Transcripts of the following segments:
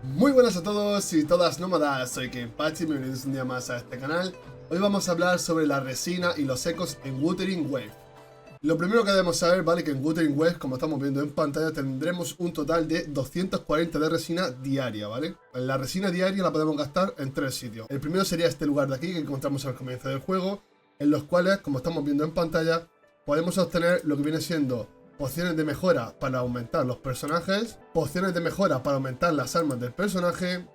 Muy buenas a todos y todas nómadas, soy Kenpachi, bienvenidos un día más a este canal. Hoy vamos a hablar sobre la resina y los ecos en Wuthering Wave. Lo primero que debemos saber, vale, que en Wuthering Wave, como estamos viendo en pantalla, tendremos un total de 240 de resina diaria, ¿vale? La resina diaria la podemos gastar en tres sitios. El primero sería este lugar de aquí que encontramos al comienzo del juego, en los cuales, como estamos viendo en pantalla, podemos obtener lo que viene siendo pociones de mejora para aumentar los personajes, pociones de mejora para aumentar las armas del personaje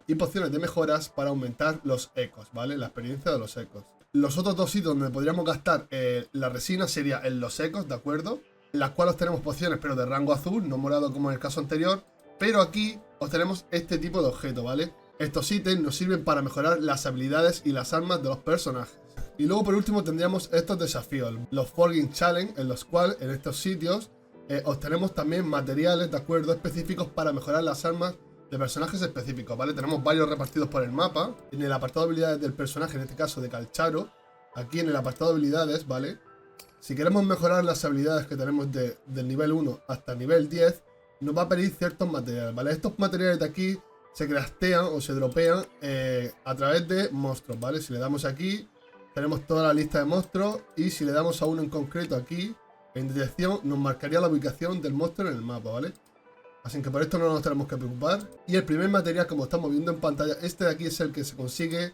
y pociones de mejoras para aumentar los ecos, ¿vale? La experiencia de los ecos. Los otros dos sitios donde podríamos gastar la resina sería en los ecos, ¿de acuerdo? En las cuales obtenemos pociones pero de rango azul, no morado como en el caso anterior, pero aquí obtenemos este tipo de objeto, ¿vale? Estos ítems nos sirven para mejorar las habilidades y las armas de los personajes. Y luego por último tendríamos estos desafíos, los Forging Challenge, en los cuales en estos sitios obtenemos también materiales, de acuerdo, específicos para mejorar las armas de personajes específicos, ¿vale? Tenemos varios repartidos por el mapa. En el apartado de habilidades del personaje, en este caso de Calcharo, aquí en el apartado de habilidades, ¿vale? Si queremos mejorar las habilidades que tenemos del nivel 1 hasta el nivel 10, nos va a pedir ciertos materiales, ¿vale? Estos materiales de aquí se craftean o se dropean a través de monstruos, ¿vale? Si le damos aquí, tenemos toda la lista de monstruos y si le damos a uno en concreto aquí, en detección, nos marcaría la ubicación del monstruo en el mapa, ¿vale? Así que por esto no nos tenemos que preocupar. Y el primer material, como estamos viendo en pantalla, este de aquí es el que se consigue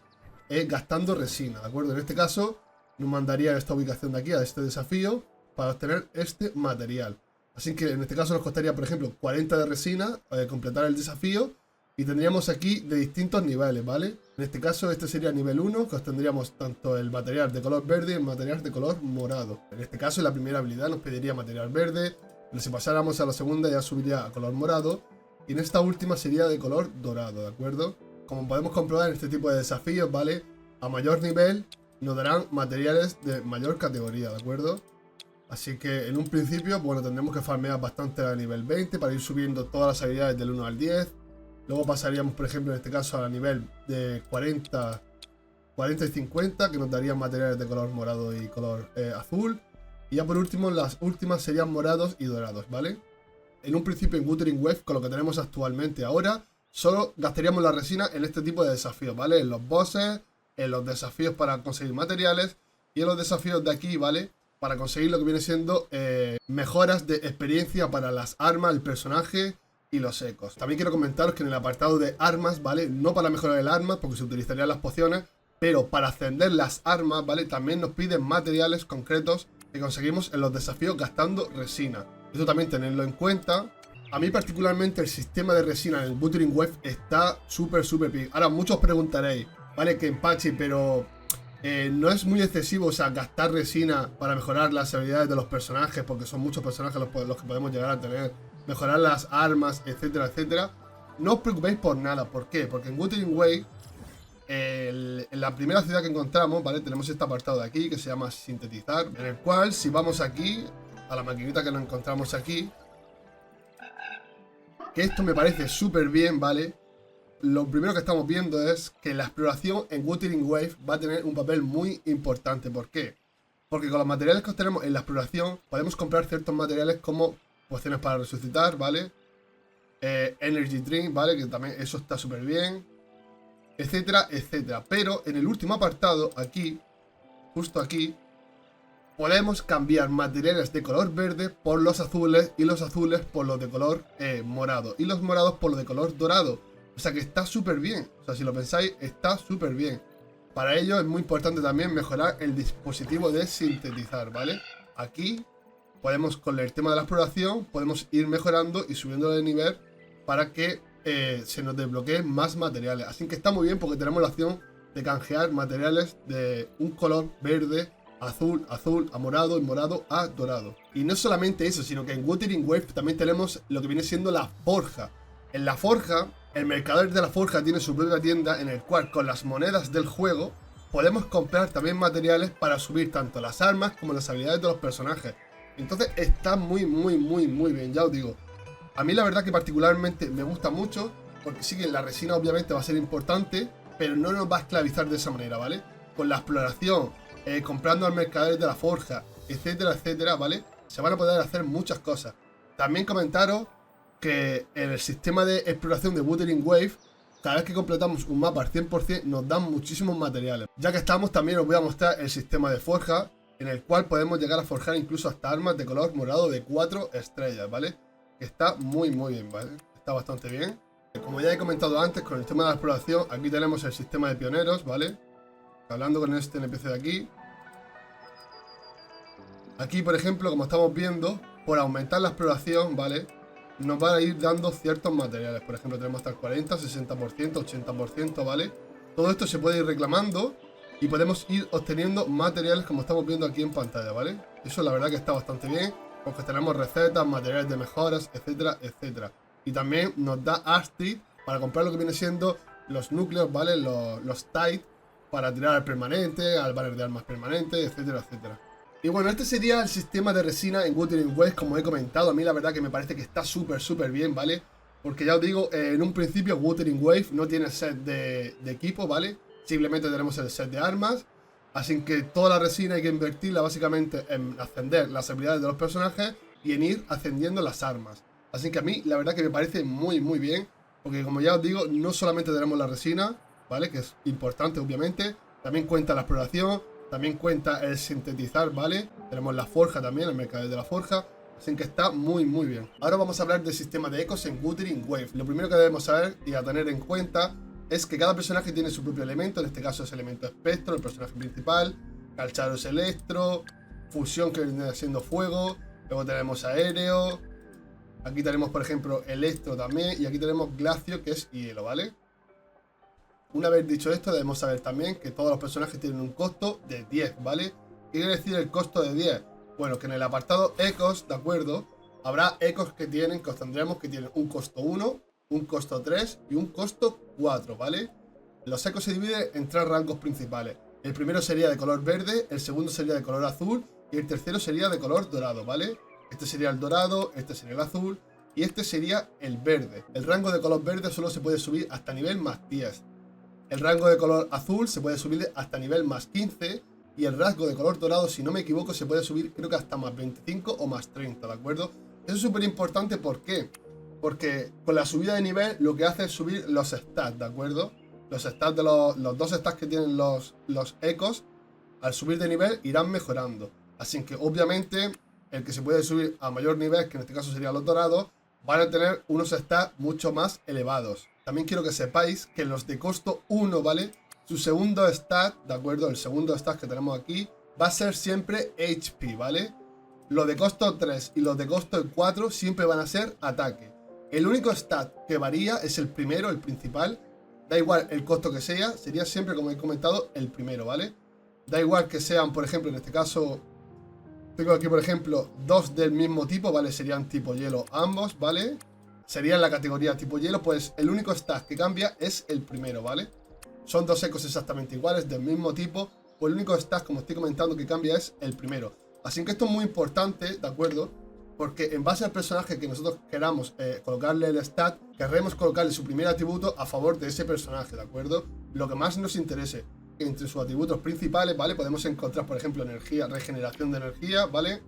gastando resina, ¿de acuerdo? En este caso, nos mandaría a esta ubicación de aquí, a este desafío, para obtener este material. Así que en este caso nos costaría, por ejemplo, 40 de resina completar el desafío. Y tendríamos aquí de distintos niveles, ¿vale? En este caso, este sería nivel 1, que obtendríamos tanto el material de color verde y el material de color morado. En este caso, en la primera habilidad nos pediría material verde, pero si pasáramos a la segunda ya subiría a color morado, y en esta última sería de color dorado, ¿de acuerdo? Como podemos comprobar en este tipo de desafíos, ¿vale? A mayor nivel nos darán materiales de mayor categoría, ¿de acuerdo? Así que en un principio, bueno, tendremos que farmear bastante a nivel 20 para ir subiendo todas las habilidades del 1 al 10. Luego pasaríamos, por ejemplo, en este caso a nivel de 40 y 50, que nos darían materiales de color morado y color azul. Y ya por último, las últimas serían morados y dorados, ¿vale? En un principio en Wuthering Wave, con lo que tenemos actualmente ahora, solo gastaríamos la resina en este tipo de desafíos, ¿vale? En los bosses, en los desafíos para conseguir materiales y en los desafíos de aquí, ¿vale? Para conseguir lo que viene siendo mejoras de experiencia para las armas, el personaje y los ecos. También quiero comentaros que en el apartado de armas, ¿vale? No para mejorar el arma, porque se utilizarían las pociones, pero para ascender las armas, ¿vale? También nos piden materiales concretos que conseguimos en los desafíos gastando resina. Esto también tenerlo en cuenta. A mí particularmente el sistema de resina en el Wuthering Wave está súper bien. Ahora muchos preguntaréis, ¿vale? Kenpachi, pero no es muy excesivo, o sea, gastar resina para mejorar las habilidades de los personajes, porque son muchos personajes los que podemos llegar a tener, mejorar las armas, etcétera, etcétera. No os preocupéis por nada. ¿Por qué? Porque en Wuthering Wave, en la primera ciudad que encontramos, ¿vale? Tenemos este apartado de aquí que se llama sintetizar, en el cual si vamos aquí, a la maquinita que nos encontramos aquí, que esto me parece súper bien, ¿vale? Lo primero que estamos viendo es que la exploración en Wuthering Wave va a tener un papel muy importante. ¿Por qué? Porque con los materiales que obtenemos en la exploración podemos comprar ciertos materiales como pociones para resucitar, ¿vale? Energy Drink, ¿vale? Que también eso está súper bien, etcétera, etcétera. Pero en el último apartado, aquí, justo aquí, podemos cambiar materiales de color verde por los azules y los azules por los de color morado y los morados por los de color dorado. O sea que está súper bien. O sea, si lo pensáis, está súper bien. Para ello es muy importante también mejorar el dispositivo de sintetizar, ¿vale? Aquí podemos, con el tema de la exploración, podemos ir mejorando y subiendo de nivel para que se nos desbloqueen más materiales. Así que está muy bien porque tenemos la opción de canjear materiales de un color verde, azul, a morado y morado a dorado. Y no solamente eso, sino que en Wuthering Wave también tenemos lo que viene siendo la forja. En la forja, el mercader de la forja tiene su propia tienda en el cual con las monedas del juego podemos comprar también materiales para subir tanto las armas como las habilidades de los personajes. Entonces está muy bien, ya os digo. A mí la verdad que particularmente me gusta mucho, porque sí que la resina obviamente va a ser importante, pero no nos va a esclavizar de esa manera, ¿vale? Con la exploración, comprando al mercader de la forja, etcétera, etcétera, ¿vale? Se van a poder hacer muchas cosas. También comentaros que en el sistema de exploración de Wuthering Wave, cada vez que completamos un mapa al 100% nos dan muchísimos materiales. Ya que estamos, también os voy a mostrar el sistema de forja, en el cual podemos llegar a forjar incluso hasta armas de color morado de 4 estrellas, ¿vale? Que está muy bien, ¿vale? Está bastante bien. Como ya he comentado antes, con el tema de la exploración, aquí tenemos el sistema de pioneros, ¿vale? Hablando con este NPC de aquí. Aquí, por ejemplo, como estamos viendo, por aumentar la exploración, ¿vale? Nos van a ir dando ciertos materiales. Por ejemplo, tenemos hasta el 40, 60%, 80%, ¿vale? Todo esto se puede ir reclamando y podemos ir obteniendo materiales como estamos viendo aquí en pantalla, ¿vale? Eso la verdad que está bastante bien, porque tenemos recetas, materiales de mejoras, etcétera, etcétera. Y también nos da Astrid para comprar lo que viene siendo los núcleos, ¿vale? Los tight para tirar al permanente, al banner de armas permanente, etcétera, etcétera. Y bueno, este sería el sistema de resina en Wuthering Wave, como he comentado. A mí la verdad que me parece que está súper bien, ¿vale? Porque ya os digo, en un principio Wuthering Wave no tiene set de equipo, ¿vale? Simplemente tenemos el set de armas. Así que toda la resina hay que invertirla básicamente en ascender las habilidades de los personajes y en ir ascendiendo las armas. Así que a mí la verdad que me parece muy bien. Porque como ya os digo, no solamente tenemos la resina, ¿vale? Que es importante obviamente. También cuenta la exploración. También cuenta el sintetizar, ¿vale? Tenemos la forja también, el mercado de la forja. Así que está muy bien. Ahora vamos a hablar del sistema de ecos en Wuthering Wave. Lo primero que debemos saber y a tener en cuenta es que cada personaje tiene su propio elemento. En este caso es elemento espectro, el personaje principal. Calcharo es electro. Fusión, que viene siendo fuego. Luego tenemos aéreo. Aquí tenemos, por ejemplo, electro también. Y aquí tenemos glacio, que es hielo, ¿vale? Una vez dicho esto, debemos saber también que todos los personajes tienen un costo de 10, ¿vale? ¿Qué quiere decir el costo de 10? Bueno, que en el apartado ecos, ¿de acuerdo? Habrá ecos que tendremos que tienen un costo 1, un costo 3 y un costo 4, ¿vale? Los ecos se dividen en 3 rangos principales. El primero sería de color verde, el segundo sería de color azul y el tercero sería de color dorado, ¿vale? Este sería el dorado, este sería el azul y este sería el verde. El rango de color verde solo se puede subir hasta nivel más 10. El rango de color azul se puede subir hasta nivel más 15 y el rango de color dorado, si no me equivoco, se puede subir creo que hasta más 25 o más 30, ¿de acuerdo? Eso es súper importante, ¿por qué? Porque con la subida de nivel lo que hace es subir los stats, ¿de acuerdo? Los stats de los dos stats que tienen los ecos, al subir de nivel irán mejorando. Así que obviamente el que se puede subir a mayor nivel, que en este caso serían los dorados, van a tener unos stats mucho más elevados. También quiero que sepáis que los de costo 1, ¿vale? Su segundo stat, ¿de acuerdo? El segundo stat que tenemos aquí va a ser siempre HP, ¿vale? Los de costo 3 y los de costo 4 siempre van a ser ataque. El único stat que varía es el primero, el principal. Da igual el costo que sea, sería siempre, como he comentado, el primero, ¿vale? Da igual que sean, por ejemplo, en este caso, tengo aquí, por ejemplo, dos del mismo tipo, ¿vale? Serían tipo hielo ambos, ¿vale? Sería en la categoría tipo hielo, pues el único stat que cambia es el primero, ¿vale? Son dos ecos exactamente iguales, del mismo tipo, pues el único stat, como estoy comentando, que cambia es el primero. Así que esto es muy importante, ¿de acuerdo? Porque en base al personaje que nosotros queramos colocarle el stat, querremos colocarle su primer atributo a favor de ese personaje, ¿de acuerdo? Lo que más nos interese. Entre sus atributos principales, ¿vale? Podemos encontrar, por ejemplo, energía, regeneración de energía, ¿vale?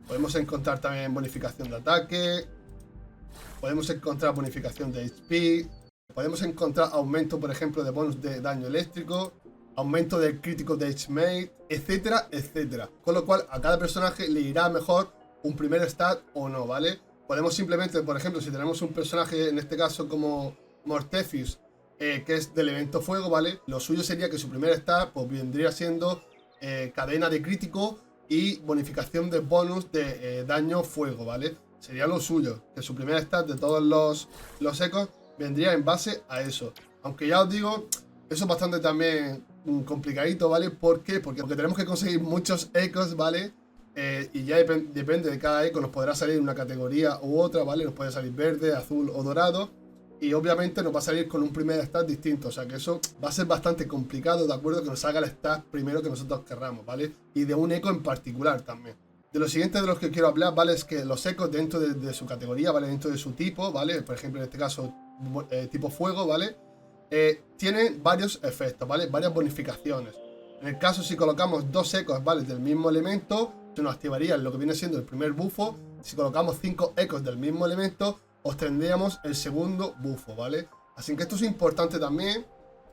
Podemos encontrar también bonificación de ataque. Podemos encontrar bonificación de HP. Podemos encontrar aumento, por ejemplo, de bonus de daño eléctrico. Aumento del crítico de H-Mate, etcétera, etcétera. Con lo cual, a cada personaje le irá mejor un primer stat o no, ¿vale? Podemos simplemente, por ejemplo, si tenemos un personaje, en este caso como Mortefius, que es del elemento fuego, ¿vale? Lo suyo sería que su primer stat pues vendría siendo cadena de crítico y bonificación de bonus de daño fuego, ¿vale? Sería lo suyo, que su primer stat de todos los ecos vendría en base a eso. Aunque ya os digo, eso es bastante también complicadito, ¿vale? ¿Por qué? Porque tenemos que conseguir muchos ecos, ¿vale? Y ya depende de cada eco, nos podrá salir una categoría u otra, ¿vale? Nos puede salir verde, azul o dorado. Y obviamente nos va a salir con un primer stat distinto. O sea que eso va a ser bastante complicado, ¿de acuerdo? Que nos salga el stat primero que nosotros querramos, ¿vale? Y de un eco en particular también. De lo siguiente de los que quiero hablar, ¿vale? Es que los ecos dentro de su categoría, ¿vale? Dentro de su tipo, ¿vale? Por ejemplo, en este caso, tipo fuego, ¿vale? Tienen varios efectos, ¿vale? Varias bonificaciones. En el caso si colocamos dos ecos, ¿vale? Del mismo elemento, se nos activaría lo que viene siendo el primer bufo. Si colocamos 5 ecos del mismo elemento, obtendríamos el segundo bufo, ¿vale? Así que esto es importante también,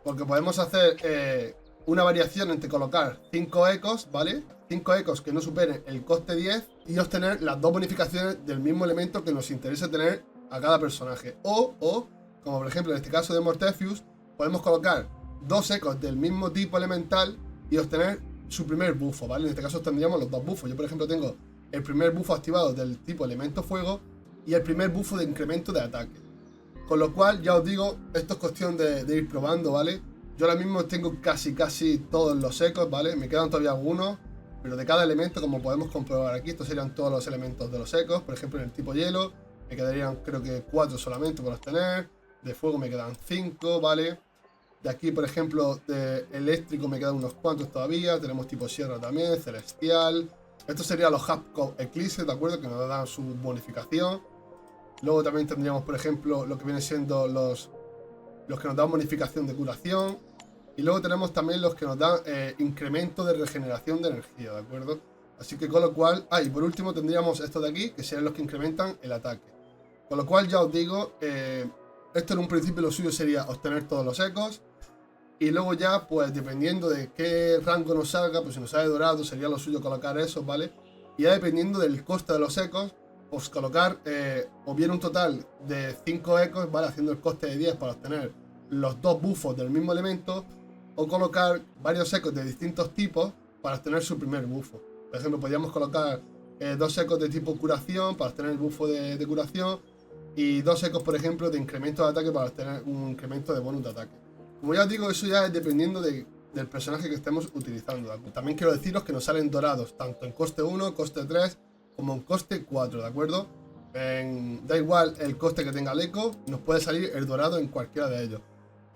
porque podemos hacer una variación entre colocar 5 ecos, ¿vale? 5 ecos que no superen el coste 10 y obtener las dos bonificaciones del mismo elemento que nos interesa tener a cada personaje. O, como por ejemplo en este caso de Mortefius, podemos colocar 2 ecos del mismo tipo elemental y obtener su primer bufo, ¿vale? En este caso tendríamos los dos bufos. Yo por ejemplo tengo el primer bufo activado del tipo elemento fuego y el primer bufo de incremento de ataque. Con lo cual, ya os digo, esto es cuestión de ir probando, ¿vale? Yo ahora mismo tengo casi todos los ecos, ¿vale? Me quedan todavía algunos, pero de cada elemento, como podemos comprobar aquí, estos serían todos los elementos de los ecos. Por ejemplo, en el tipo hielo me quedarían creo que 4 solamente por obtener. De fuego me quedan 5, ¿vale? De aquí, por ejemplo, de eléctrico me quedan unos cuantos todavía. Tenemos tipo sierra también, celestial. Estos serían los Hubcap Eclipse, ¿de acuerdo? Que nos dan su bonificación. Luego también tendríamos, por ejemplo, lo que vienen siendo los que nos dan bonificación de curación. Y luego tenemos también los que nos dan incremento de regeneración de energía, ¿de acuerdo? Así que con lo cual... y por último tendríamos estos de aquí, que serían los que incrementan el ataque. Con lo cual ya os digo, esto en un principio lo suyo sería obtener todos los ecos. Y luego ya, pues dependiendo de qué rango nos salga, pues si nos sale dorado sería lo suyo colocar esos, ¿vale? Y ya dependiendo del coste de los ecos, pues colocar o bien un total de 5 ecos, ¿vale? Haciendo el coste de 10 para obtener los dos bufos del mismo elemento, o colocar varios ecos de distintos tipos para obtener su primer bufo. Por ejemplo, podríamos colocar 2 ecos de tipo curación para obtener el bufo de curación y 2 ecos, por ejemplo, de incremento de ataque para obtener un incremento de bonus de ataque. Como ya os digo, eso ya es dependiendo del personaje que estemos utilizando. También quiero deciros que nos salen dorados tanto en coste 1, coste 3 como en coste 4, ¿de acuerdo? Da igual el coste que tenga el eco, nos puede salir el dorado en cualquiera de ellos.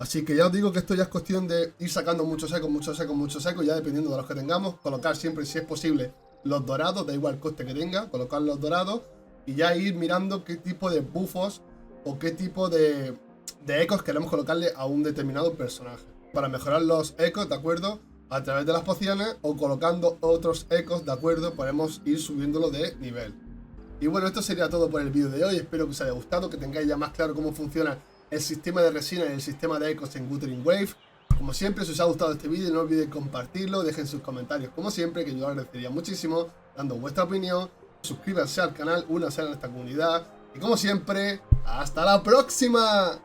Así que ya os digo que esto ya es cuestión de ir sacando muchos ecos, ya dependiendo de los que tengamos. Colocar siempre, si es posible, los dorados, da igual el coste que tenga, colocar los dorados y ya ir mirando qué tipo de buffos o qué tipo de ecos queremos colocarle a un determinado personaje. Para mejorar los ecos, ¿de acuerdo? A través de las pociones o colocando otros ecos, ¿de acuerdo? Podemos ir subiéndolo de nivel. Y bueno, esto sería todo por el vídeo de hoy. Espero que os haya gustado, que tengáis ya más claro cómo funciona el sistema de resina y el sistema de ecos en Wuthering Waves. Como siempre, si os ha gustado este vídeo, no olvidéis compartirlo, dejen sus comentarios como siempre, que yo agradecería muchísimo, dando vuestra opinión. Suscríbanse al canal, únanse a esta comunidad. Y como siempre, ¡hasta la próxima!